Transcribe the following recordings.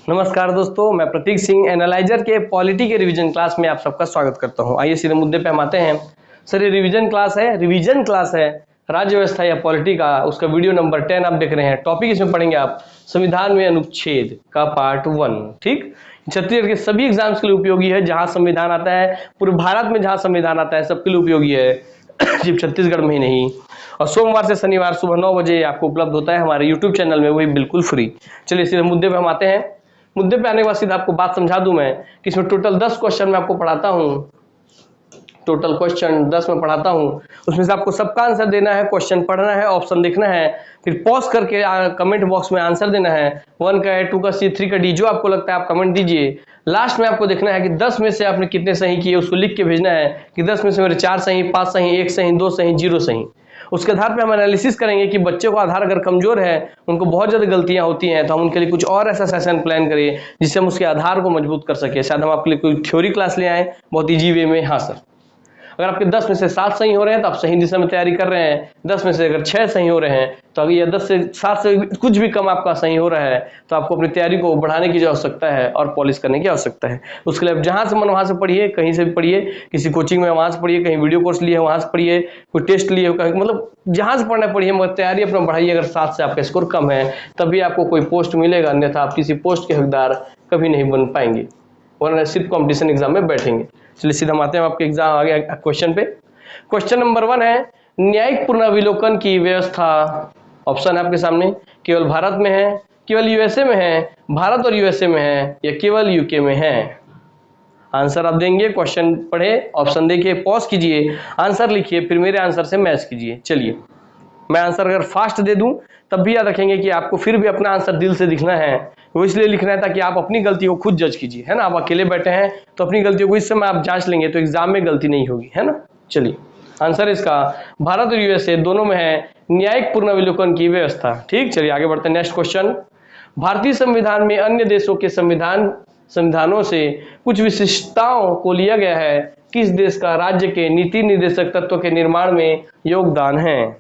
नमस्कार दोस्तों, मैं प्रतीक सिंह एनालाइजर के पॉलिटी के रिवीजन क्लास में आप सबका स्वागत करता हूं। आइए सीधे मुद्दे पे हम आते हैं। सर ये रिवीजन क्लास है राज्य व्यवस्था या पॉलिटी का, उसका वीडियो नंबर 10 आप देख रहे हैं। टॉपिक इसमें पढ़ेंगे आप संविधान में अनुच्छेद का पार्ट 1। ठीक, छत्तीसगढ़ के सभी एग्जाम्स के लिए उपयोगी है। जहां संविधान आता है, पूरे भारत में जहां संविधान आता है सबके लिए उपयोगी है, सिर्फ छत्तीसगढ़ में ही नहीं। और सोमवार से शनिवार सुबह 9 बजे आपको उपलब्ध होता है हमारे यूट्यूब चैनल में, वही बिल्कुल फ्री। चलिए सीधे मुद्दे पे हम आते हैं। मुद्दे पे आने के बाद सीधा आपको बात समझा दूं मैं कि इसमें टोटल 10 क्वेश्चन मैं आपको पढ़ाता हूं। टोटल क्वेश्चन 10 में पढ़ाता हूं, उसमें से आपको सबका आंसर देना है, क्वेश्चन पढ़ना है, ऑप्शन देखना है, फिर पॉज करके कमेंट बॉक्स में आंसर देना है। 1 का है, 2 का सी, 3 का डी, जो आपको लगता है आप कमेंट दीजिए। लास्ट में आपको देखना है कि 10 में से आपने कितने सही किए, उसको लिख के भेजना है कि 10 में से मेरे 4 सही, 5 सही, 1 सही, 2 सही, 0 सही। उसके आधार पे हम एनालिसिस करेंगे कि बच्चे को आधार अगर कमजोर है, उनको बहुत ज्यादा गलतियां होती हैं, तो हम उनके लिए कुछ और ऐसा सेशन प्लान करें जिससे हम उसके आधार को मजबूत कर सके। शायद हम आपके लिए कोई थ्योरी क्लास ले आए बहुत ईजी वे में। हाँ सर, अगर आपके 10 में से 7 सही हो रहे हैं तो आप सही दिशा में तैयारी कर रहे हैं। 10 में से अगर 6 सही हो रहे हैं तो अगर ये 10 से 7 से कुछ भी कम आपका सही हो रहा है तो आपको अपनी तैयारी को बढ़ाने की जो आवश्यकता है और पॉलिश करने की आवश्यकता है। उसके लिए आप जहां से मन वहां से पढ़िए, कहीं से भी पढ़िए, किसी कोचिंग में वहां से पढ़िए, कहीं वीडियो कोर्स लिए वहां से पढ़िए, कोई टेस्ट लिए, मतलब जहां से पढ़ना पढ़िए, मगर तैयारी अपना बढ़ाइए। अगर 7 से आपका स्कोर कम है तभी आपको कोई पोस्ट मिलेगा, अन्यथा आप किसी पोस्ट के हकदार कभी नहीं बन पाएंगे, वरना सिर्फ कॉम्पिटिशन एग्जाम में बैठेंगे। चलिए सीधा हम आते हैं आपके एग्जाम आगे क्वेश्चन पे। क्वेश्चन नंबर 1 है न्यायिक पुनर्विलोकन की व्यवस्था। ऑप्शन है आपके सामने, केवल भारत में है, केवल यूएसए में है, भारत और यूएसए में है, या केवल यूके में है। आंसर आप देंगे, क्वेश्चन पढ़े, ऑप्शन देखिए, पॉज कीजिए, आंसर लिखिए, फिर मेरे आंसर से मैच कीजिए। चलिए मैं आंसर अगर फास्ट दे दूं तब भी याद रखेंगे कि आपको फिर भी अपना आंसर दिल से लिखना है। वो इसलिए लिखना है ताकि आप अपनी गलती को खुद जज कीजिए, है ना। आप अकेले बैठे हैं तो अपनी गलतियों को इस समय आप जांच लेंगे तो एग्जाम में गलती नहीं होगी, है ना। चलिए आंसर इसका भारत और यूएसए दोनों में है न्यायिक पुनर्विलोकन की व्यवस्था। ठीक, चलिए आगे बढ़ते हैं। नेक्स्ट क्वेश्चन, भारतीय संविधान में अन्य देशों के संविधानों से कुछ विशिष्टताओं को लिया गया है। किस देश का राज्य के नीति निर्देशक तत्व के निर्माण में योगदान है?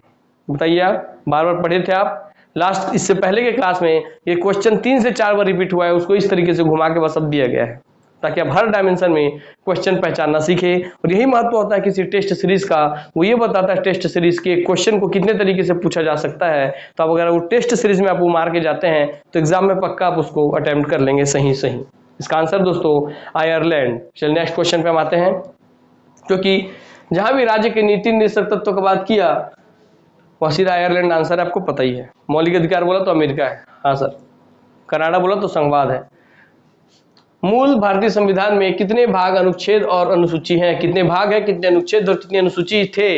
बताइए। आप बार बार पढ़े थे आप लास्ट, इससे पहले के क्लास में ये क्वेश्चन 3 से 4 बार रिपीट हुआ है, उसको इस तरीके से घुमा के बस अब दिया गया है ताकि आप हर डायमेंशन में क्वेश्चन पहचानना सीखें। और यही महत्व होता है किसी टेस्ट सीरीज का, वो ये बताता है टेस्ट सीरीज के क्वेश्चन को कितने तरीके से पूछा जा सकता है। तो अब अगर वो टेस्ट सीरीज में आप वो मार के जाते हैं तो एग्जाम में पक्का आप उसको अटेम्प्ट कर लेंगे सही। इसका आंसर दोस्तों आयरलैंड। चलिए नेक्स्ट क्वेश्चन पे हम आते हैं, क्योंकि जहां भी राज्य के नीति निर्देशक तत्व की बात किया वह सीधा आयरलैंड आंसर है, आपको पता ही है। मौलिक अधिकार बोला तो अमेरिका है, हाँ सर। कनाडा बोला तो संघवाद है। मूल भारतीय संविधान में कितने भाग, अनुच्छेद और अनुसूची हैं? कितने भाग है, कितने अनुच्छेद और कितनी अनुसूची थे?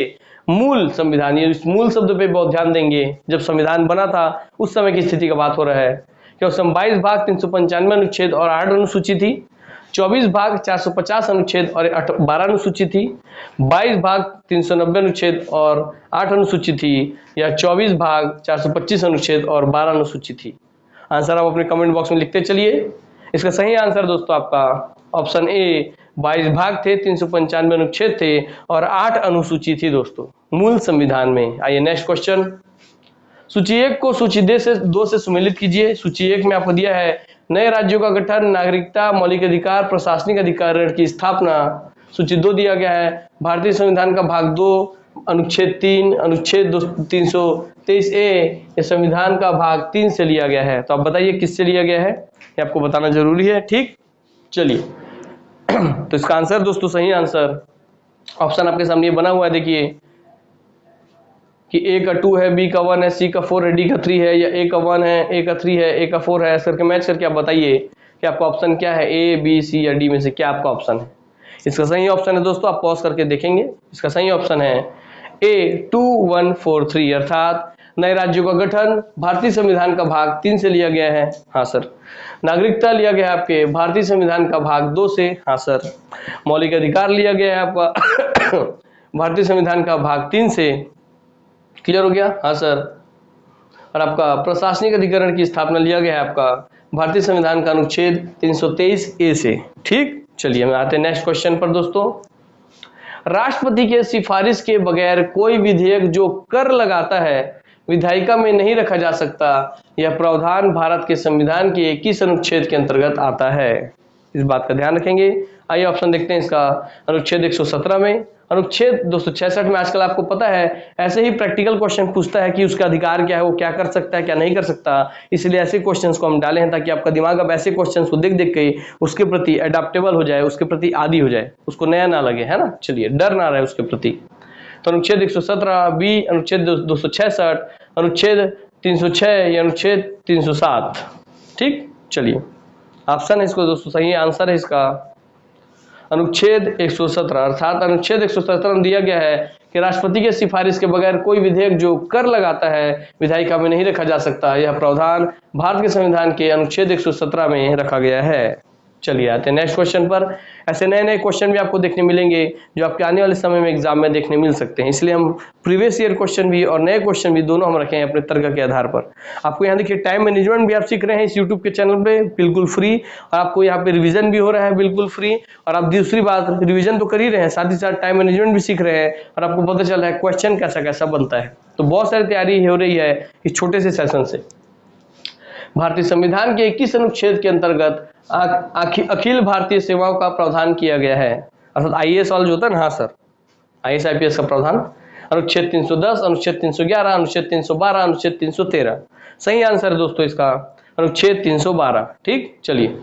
मूल संविधान, ये इस मूल शब्द पे बहुत ध्यान देंगे। जब संविधान बना था उस समय की स्थिति का बात हो रहा है कि उस समय 22 भाग 395 अनुच्छेद और 8 अनुसूची थी, 24 भाग 450 अनुच्छेद और 12 अनुसूची थी, 22 भाग 390 अनुच्छेद और 8 अनुसूची थी, या 24 भाग 425 अनुच्छेद और 12 अनुसूची थी? आंसर आप अपने कमेंट बॉक्स में लिखते चलिए। इसका सही आंसर दोस्तों आपका ऑप्शन ए 22 भाग थे, 395 अनुच्छेद थे और 8 अनुसूची थी दोस्तों मूल संविधान में। आइए नेक्स्ट क्वेश्चन, सूची 1 को सूची 2 से सुमेलित कीजिए। सूची 1 में आपको दिया है नए राज्यों का गठन, नागरिकता, मौलिक अधिकार, प्रशासनिक अधिकार की स्थापना। सूची 2 दिया गया है भारतीय संविधान का भाग 2, अनुच्छेद 3, अनुच्छेद 323A, ये संविधान का भाग 3 से लिया गया है। तो आप बताइए किससे लिया गया है, ये आपको बताना जरूरी है। ठीक, चलिए तो इसका आंसर दोस्तों, सही आंसर ऑप्शन आपके सामने बना हुआ है, देखिए कि A का 2 है, B का 1 है, C का 4 है, D का 3 है, या A का 1 है, A का 3 है, A का 4 है। ऐसे करके मैच करके आप बताइए कि आपका ऑप्शन क्या है, A, B, C या D में से क्या आपका ऑप्शन है। इसका सही ऑप्शन है दोस्तों, आप पॉज करके देखेंगे, इसका सही ऑप्शन है A 2143, अर्थात नए राज्यों का गठन भारतीय संविधान का भाग 3 से लिया गया है। हाँ सर। नागरिकता लिया गया है आपके भारतीय संविधान का भाग 2 से। हाँ सर। मौलिक अधिकार लिया गया है आपका भारतीय संविधान का भाग 3 से। क्लियर हो गया? हाँ सर। और आपका प्रशासनिक अधिकरण की स्थापना लिया गया है आपका भारतीय संविधान का अनुच्छेद 323A से। ठीक, चलिए हम आते हैं नेक्स्ट क्वेश्चन पर दोस्तों। राष्ट्रपति के सिफारिश के बगैर कोई विधेयक जो कर लगाता है विधायिका में नहीं रखा जा सकता, यह प्रावधान भारत के संविधान के किस अनुच्छेद के अंतर्गत आता है? इस बात का ध्यान रखेंगे। आइए ऑप्शन देखते हैं इसका। अनुच्छेद 117 में, अनुच्छेद 266 में। आजकल आपको पता है ऐसे ही प्रैक्टिकल क्वेश्चन पूछता है कि उसका अधिकार क्या है, वो क्या कर सकता है, क्या नहीं कर सकता। इसलिए ऐसे क्वेश्चंस को हम डाले हैं ताकि आपका दिमाग अब ऐसे क्वेश्चंस को देख देख के उसके प्रति अडेप्टेबल हो जाए, उसके प्रति आदी हो जाए, उसको नया ना लगे, है ना। चलिए, डर ना रहे उसके प्रति। तो अनुच्छेद 117 बी, अनुच्छेद 266, अनुच्छेद 306 या अनुच्छेद 307। ठीक, चलिए ऑप्शन है इसको दोस्तों, सही आंसर है इसका अनुच्छेद 117। अर्थात अनुच्छेद 117 में दिया गया है कि राष्ट्रपति के सिफारिश के बगैर कोई विधेयक जो कर लगाता है विधायिका में नहीं रखा जा सकता। यह प्रावधान भारत के संविधान के अनुच्छेद 117 में रखा गया है। चलिए आते हैं नेक्स्ट क्वेश्चन पर। ऐसे नए नए क्वेश्चन भी आपको देखने मिलेंगे जो आपके आने वाले समय में एग्जाम में देखने मिल सकते हैं, इसलिए हम प्रीवियस ईयर क्वेश्चन भी और नए क्वेश्चन भी दोनों हम रखे हैं अपने तर्क के आधार पर। आपको यहाँ देखिए टाइम मैनेजमेंट भी आप सीख रहे हैं इस यूट्यूब के चैनल पे बिल्कुल फ्री, और आपको यहाँ पे रिवीजन भी हो रहा है बिल्कुल फ्री। और आप दूसरी बात, रिवीजन तो कर ही रहे हैं, साथ ही साथ टाइम मैनेजमेंट भी सीख रहे हैं और आपको पता चल रहा है क्वेश्चन कैसा कैसा बनता है। तो बहुत सारी तैयारी हो रही है इस छोटे से सेशन से। भारतीय संविधान के 21 अनुच्छेद के अंतर्गत अखिल भारतीय सेवाओं का प्रावधान किया गया है। अर्थात आईएएस वाला जो होता है ना, हाँ सर, आईएएस आईपीएस का प्रावधान अनुच्छेद 310, अनुच्छेद 311, अनुच्छेद 312, अनुच्छेद 313। सही आंसर है दोस्तों इसका अनुच्छेद 312। ठीक, चलिए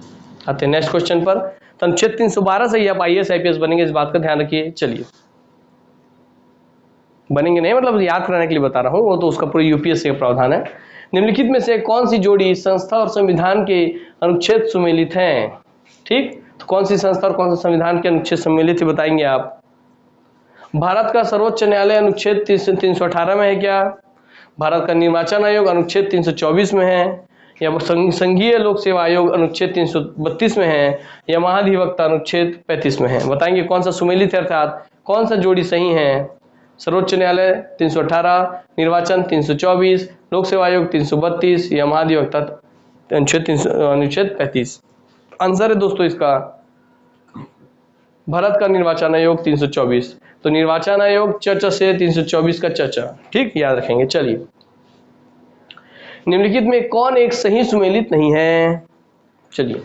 आते हैं नेक्स्ट क्वेश्चन पर। तो अनुच्छेद 312 से ही आप आईएएस आईपीएस बनेंगे, इस बात का ध्यान रखिए। चलिए, बनेंगे नहीं मतलब याद कराने के लिए बता रहा हूँ, वो तो उसका पूरी यूपीएससी का प्रावधान है। निम्नलिखित में से कौन सी जोड़ी संस्था और संविधान के अनुच्छेद सुमेलित हैं? ठीक, तो कौन सी संस्था और कौन सा संविधान के अनुच्छेद सम्मिलित है बताएंगे आप? भारत का सर्वोच्च न्यायालय अनुच्छेद 318 में है क्या? भारत का निर्वाचन आयोग अनुच्छेद 324 में है, या संघीय लोक सेवा आयोग अनुच्छेद 332 में है, या महाधिवक्ता अनुच्छेद 35 में है? बताएंगे कौन सा सुमेलित है, अर्थात कौन सा जोड़ी सही है? सर्वोच्च न्यायालय 318, निर्वाचन 324, लोक सेवा आयोग 332 या महाधिवक्ता अनुच्छेद 35। आंसर है दोस्तों इसका भारत का निर्वाचन आयोग 324। तो निर्वाचन आयोग चर्चा से 324 का चर्चा। ठीक, याद रखेंगे। चलिए, निम्नलिखित में कौन एक सही सुमेलित नहीं है? चलिए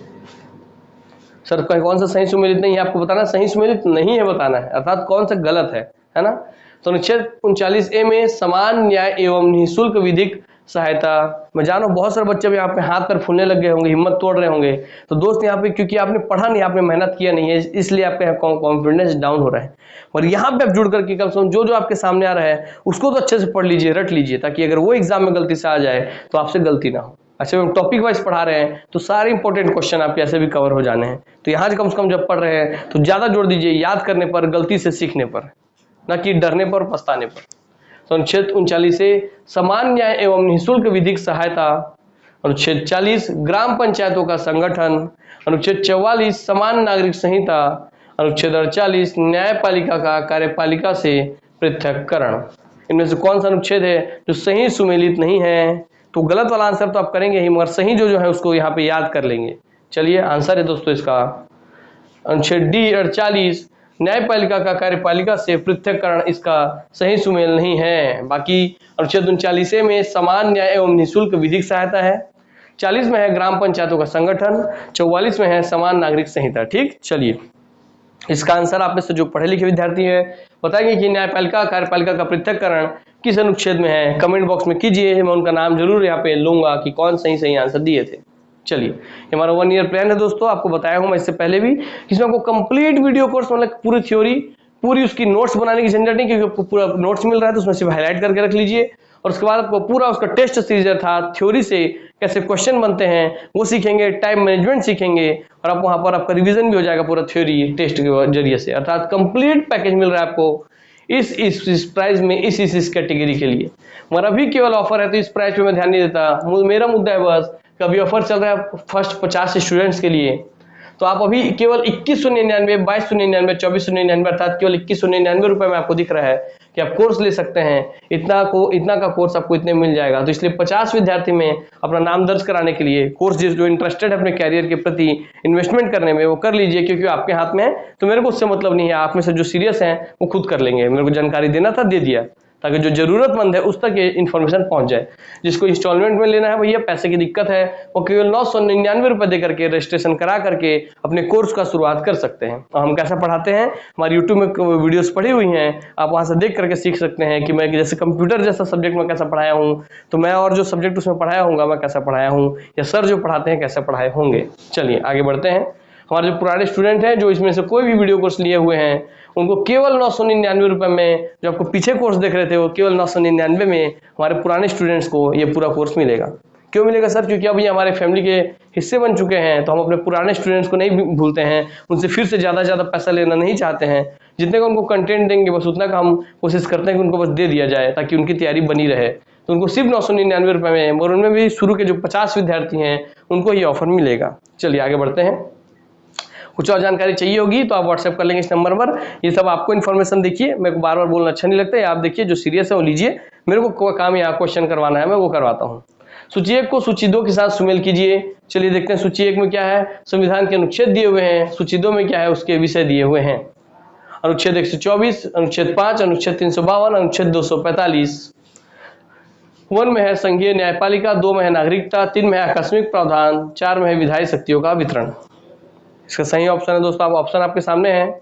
सर, कौन सा सही सुमेलित नहीं है आपको बताना, सही सुमेलित नहीं है बताना है, अर्थात कौन सा गलत है ना। तो अनुच्छेद 39A में समान न्याय एवं निःशुल्क विधिक सहायता। मैं जानो बहुत सारे बच्चे यहाँ पे हाथ पर फूलने लग गए होंगे, हिम्मत तोड़ रहे होंगे। तो दोस्त यहाँ पे क्योंकि आपने पढ़ा नहीं, आपने मेहनत किया नहीं है, इसलिए आपका कॉन्फिडेंस डाउन हो रहा है। और यहाँ पे आप जुड़ करके कम से कम जो जो आपके सामने आ रहा है उसको तो अच्छे से पढ़ लीजिए, रट लीजिए, ताकि अगर वो एग्जाम में गलती से आ जाए तो आपसे गलती ना हो। अच्छा, हम टॉपिक वाइज पढ़ा रहे हैं तो सारे इंपॉर्टेंट क्वेश्चन आपके ऐसे भी कवर हो जाने हैं। तो यहाँ से कम से कम जब पढ़ रहे हैं तो ज्यादा जोड़ दीजिए याद करने पर, गलती से सीखने पर, न कि डरने पर, पछताने पर। तो अनुच्छेद 39 से समान न्याय एवं निःशुल्क विधिक सहायता। अनुच्छेद 40 ग्राम पंचायतों का संगठन। अनुच्छेद 44 समान नागरिक संहिता। अनुच्छेद 48 न्यायपालिका का कार्यपालिका से पृथक्करण। इनमें से कौन सा अनुच्छेद है जो सही सुमेलित नहीं है? तो गलत वाला आंसर तो आप करेंगे ही, मगर सही जो है उसको यहाँ पे याद कर लेंगे। चलिए, आंसर है दोस्तों इसका अनुच्छेद डी 48 न्यायपालिका का कार्यपालिका से पृथक्करण, इसका सही सुमेल नहीं है। बाकी अनुच्छेद 39 में समान न्याय एवं निःशुल्क विधिक सहायता है, 40 में है ग्राम पंचायतों का संगठन, 44 में है समान नागरिक संहिता। ठीक, चलिए इसका आंसर आप में से जो पढ़े लिखे विद्यार्थी हैं बताएंगे कि न्यायपालिका कार्यपालिका का पृथक्करण किस अनुच्छेद में है। कमेंट बॉक्स में कीजिए, मैं उनका नाम जरूर यहाँ पे लूंगा कि कौन सही आंसर दिए थे। चलिए, हमारा 1 ईयर प्लान है दोस्तों, आपको बताया हूं मैं इससे पहले भी, इसमें आपको कंप्लीट वीडियो कोर्स मतलब पूरी थ्योरी, पूरी उसकी नोट्स बनाने की झंझट नहीं, क्योंकि आपको पूरा नोट्स मिल रहा है तो उसमें सिर्फ हाईलाइट करके रख लीजिए। और उसके बाद आपको पूरा उसका टेस्ट सीरीज था, थ्योरी से कैसे क्वेश्चन बनते हैं वो सीखेंगे, टाइम मैनेजमेंट सीखेंगे, और आप वहां पर आपका रिवीजन भी हो जाएगा पूरा थ्योरी टेस्ट के जरिए से। अर्थात कंप्लीट पैकेज मिल रहा है आपको इस प्राइस में, इस कैटेगरी के लिए। मगर अभी केवल ऑफर है तो इस प्राइस पे मैं ध्यान नहीं देता। मेरा मुद्दा है बस, कभी ऑफर चल रहा है फर्स्ट 50 स्टूडेंट्स के लिए, तो आप अभी केवल 2199, 2299, 2499 अर्थात केवल 2199 रुपए में आपको दिख रहा है कि आप कोर्स ले सकते हैं। इतना का कोर्स आपको इतने मिल जाएगा। तो इसलिए 50 विद्यार्थी में अपना नाम दर्ज कराने के लिए कोर्स जो इंटरेस्टेड है अपने कैरियर के प्रति इन्वेस्टमेंट करने में, वो कर लीजिए, क्योंकि आपके हाथ में है। तो मेरे को उससे मतलब नहीं है, आप में से जो सीरियस हैं वो खुद कर लेंगे। मेरे को जानकारी देना था, दे दिया। ताकि जो जरूरतमंद है उस तक ये इन्फॉर्मेशन पहुंच जाए। जिसको इंस्टॉलमेंट में लेना है भैया, पैसे की दिक्कत है, वो केवल 999 रुपए दे करके रजिस्ट्रेशन करा करके अपने कोर्स का शुरुआत कर सकते हैं। और हम कैसा पढ़ाते हैं, हमारे यूट्यूब में वीडियोस पड़ी हुई हैं, आप वहां से देख करके सीख सकते हैं कि मैं जैसे कंप्यूटर जैसा सब्जेक्ट में कैसा पढ़ाया हूँ, तो मैं और जो सब्जेक्ट उसमें पढ़ाया हूँ मैं कैसा पढ़ाया हूँ, या सर जो पढ़ाते हैं कैसे पढ़ाए होंगे। चलिए आगे बढ़ते हैं। हमारे जो पुराने स्टूडेंट हैं जो इसमें से कोई भी वीडियो कोर्स लिए हुए हैं, उनको केवल 999 रुपए में, जो आपको पीछे कोर्स देख रहे थे वो केवल 999 में हमारे पुराने स्टूडेंट्स को ये पूरा कोर्स मिलेगा। क्यों मिलेगा सर? क्योंकि अब ये हमारे फैमिली के हिस्से बन चुके हैं, तो हम अपने पुराने स्टूडेंट्स को नहीं भूलते हैं, उनसे फिर से ज़्यादा पैसा लेना नहीं चाहते हैं। जितने का उनको कंटेंट देंगे बस उतना का हम कोशिश करते हैं कि उनको बस दे दिया जाए ताकि उनकी तैयारी बनी रहे। तो उनको सिर्फ 999 रुपये में, और उनमें भी शुरू के जो 50 विद्यार्थी हैं उनको ये ऑफर मिलेगा। चलिए आगे बढ़ते हैं। कुछ और जानकारी चाहिए होगी तो आप व्हाट्सएप कर लेंगे इस नंबर पर। ये सब आपको इन्फॉर्मेशन देखिए, मेरे को बार बार बोलना अच्छा नहीं लगता है, आप देखिए जो सीरियस है वो लीजिए। मेरे को काम यहाँ क्वेश्चन करवाना है, मैं वो करवाता हूँ। सूची 1 को सूची 2 के साथ सुमेल कीजिए। चलिए देखते हैं सूची 1 में क्या है। संविधान के अनुच्छेद दिए हुए हैं। सूची 2 में क्या है, उसके विषय दिए हुए हैं। अनुच्छेद 124, अनुच्छेद 5, अनुच्छेद 352, अनुच्छेद 245। 1 में है संघीय न्यायपालिका, 2 में है नागरिकता, 3 में है आकस्मिक प्रावधान, 4 में है विधायी शक्तियों का वितरण। इसका सही ऑप्शन है दोस्तों, आप ऑप्शन आपके सामने है।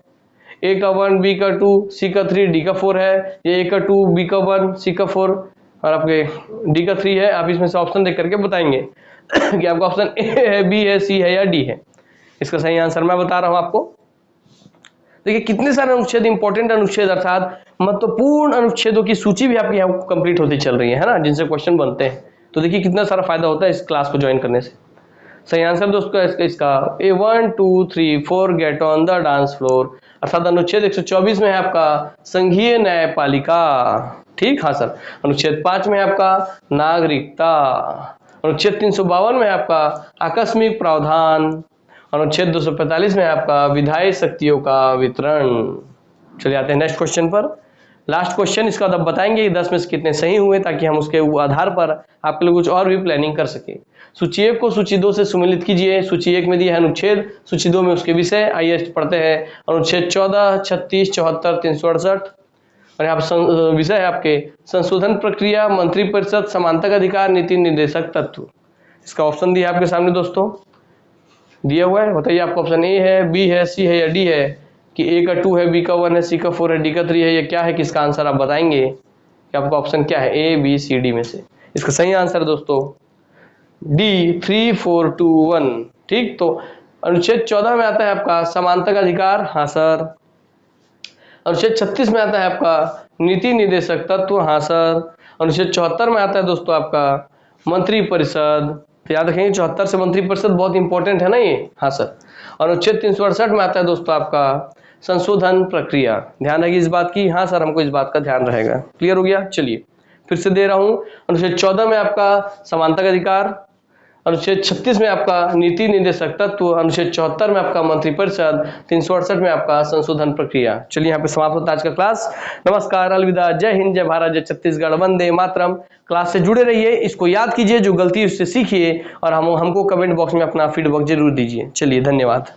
ए का 1, बी का 2, सी का 3, डी का 4 है। ये ए का 2, बी का 1, सी का 4 और आपके डी का 3 है। आप इसमें से ऑप्शन देख करके बताएंगे कि आपका ऑप्शन ए है, बी है, सी है या डी है। इसका सही आंसर मैं बता रहा हूं आपको। देखिए कितने सारे अनुच्छेद, इंपॉर्टेंट अनुच्छेद अर्थात महत्वपूर्ण अनुच्छेदों की सूची भी आपकी यहाँ कंप्लीट होती चल रही है ना, जिनसे क्वेश्चन बनते हैं। तो देखिए कितना सारा फायदा होता है इस क्लास को ज्वाइन करने से। सही आंसर दोस्तों इसका ए 1 2 3 4 get on the dance floor, अर्थात अनुच्छेद 124 में है आपका संघीय न्यायपालिका। ठीक, हाँ सर। अनुच्छेद 5 में आपका नागरिकता, अनुच्छेद 352 में आपका आकस्मिक प्रावधान, अनुच्छेद 245 में आपका विधायी शक्तियों का वितरण। चलिए आते हैं नेक्स्ट क्वेश्चन पर। लास्ट क्वेश्चन, इसका अब बताएंगे कि 10 में से कितने सही हुए, ताकि हम उसके आधार पर आपके लिए कुछ और भी प्लानिंग कर सके। सूची 1 को सूची 2 से सुमेलित कीजिए। सूची 1 में दिया है अनुच्छेद, सूची 2 में उसके विषय। आइए पढ़ते हैं। अनुच्छेद 14, 36, 74, 368 और यहाँ पर विषय है आपके संशोधन प्रक्रिया, मंत्रिपरिषद, समानता का अधिकार, नीति निर्देशक तत्व। इसका ऑप्शन दिया है आपके सामने दोस्तों, दिया हुआ है। बताइए आपका ऑप्शन ए है, बी है, सी है या डी है, कि ए का 2 है, बी का 1 है, सी का 4 है, डी का 3 है, ये क्या है, किसका आंसर आप बताएंगे कि आपका ऑप्शन क्या है, ए बी सी डी में से। इसका सही आंसर दोस्तों डी 3 4 2 1। ठीक, तो अनुच्छेद 14 में आता है आपका समानता का अधिकार, हाँ सर। अनुच्छेद 36 में आता है आपका नीति निर्देशक तत्व, हाँ सर। अनुच्छेद 74 में आता है दोस्तों आपका मंत्रिपरिषद, तो याद रखेंगे 74 से मंत्रिपरिषद बहुत इंपॉर्टेंट है ना ये, हाँ सर। अनुच्छेद 368 में आता है दोस्तों आपका संशोधन प्रक्रिया, ध्यान रखिए इस बात की, हाँ सर हमको इस बात का ध्यान रहेगा। क्लियर हो गया? चलिए फिर से दे रहा हूं। अनुच्छेद 14 में आपका समानता का अधिकार, अनुच्छेद 36 में आपका नीति निर्देशक तत्व, अनुच्छेद 74 में आपका मंत्रिपरिषद, 368 में आपका संशोधन प्रक्रिया। चलिए यहाँ पे समाप्त होता है आज का क्लास। नमस्कार, अलविदा, जय हिंद, जय भारत, जय छत्तीसगढ़, वंदे मातरम। क्लास से जुड़े रहिए, इसको याद कीजिए, जो गलती उससे सीखिए और हमको कमेंट बॉक्स में अपना फीडबैक जरूर दीजिए। चलिए धन्यवाद।